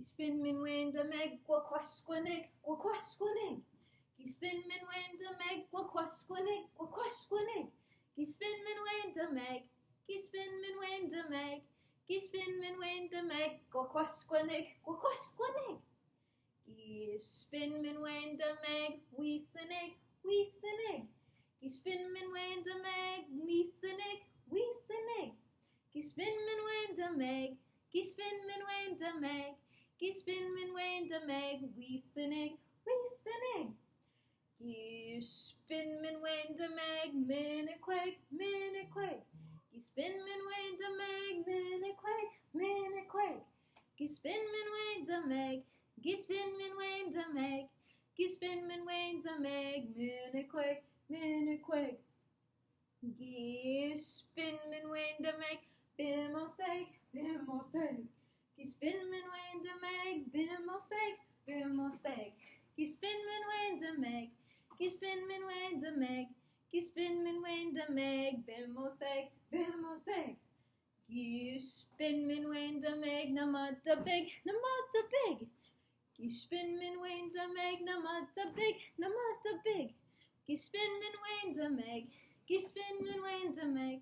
Giishpin Minwendameg Gwaakwaashkwanig, Gwaakwaashkwanig. Giishpin Minwendameg Gwaakwaashkwanig, Gwaakwaashkwanig. Giishpin Minwendameg, Giishpin Minwendameg, Giishpin Minwendameg Gwaakwaashkwanig, Gwaakwaashkwanig. Giishpin Minwendameg Wiisinig, Wiisinig. Giishpin Minwendameg Wiisinig, Wiisinig. Giishpin Minwendameg, Giishpin Minwendameg, Giishpin Minwendameg Wiisinig, Wiisinig. Giishpin Minwendameg Minikweg, Minikweg. Giishpin Minwendameg Minikweg, Minikweg. Giishpin Minwendameg, Giishpin Minwendameg, Giishpin Minwendameg Minikweg, Minikweg. Giishpin Minwendameg Bimoseg, Bimoseg. Giishpin Minwendameg Bimoseg, Bimoseg. Giishpin Minwendameg, Giishpin Minwendameg, Giishpin Minwendameg Bimoseg, Bimoseg. Giishpin Minwendameg Namadabig, Namadabig. Giishpin Minwendameg Namadabig, Namadabig. Giishpin Minwendameg, Giishpin Minwendameg,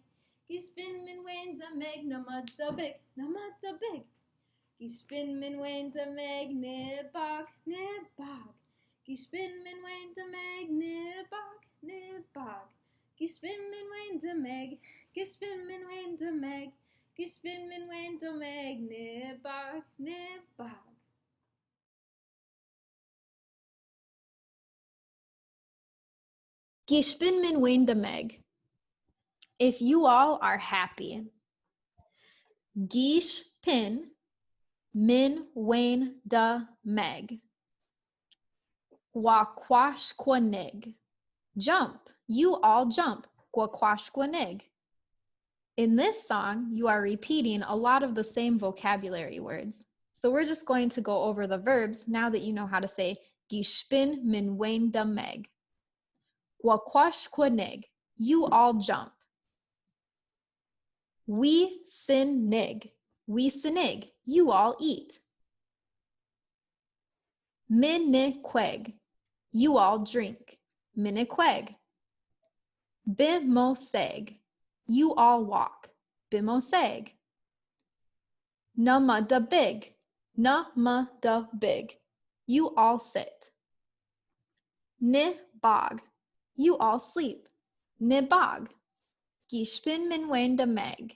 Giishpin Minwendameg Namadabig, Namadabig. Giishpin Minwendameg Nibaag, Nibaag. Giishpin Minwendameg Nibaag, Nibaag. Giishpin Minwendameg, Giishpin Minwendameg, Giishpin Minwendameg Nibaag, Nibaag. Giishpin Minwendameg If you all are happy. Giishpin Minwendameg Gwaakwaashkwanig. Jump, you all jump. Gwaakwaashkwanig. In this song, you are repeating a lot of the same vocabulary words. So we're just going to go over the verbs now that you know how to say Giishpin Minwendameg. Gwaakwaashkwanig, you all jump. Wiisinig, Wiisinig, you all eat. Minikweg, you all drink. Minikweg. Bimoseg, you all walk. Bimoseg. Namadabig, Namadabig, you all sit. Nibaag, you all sleep. Nibaag. Giishpin Minwendameg,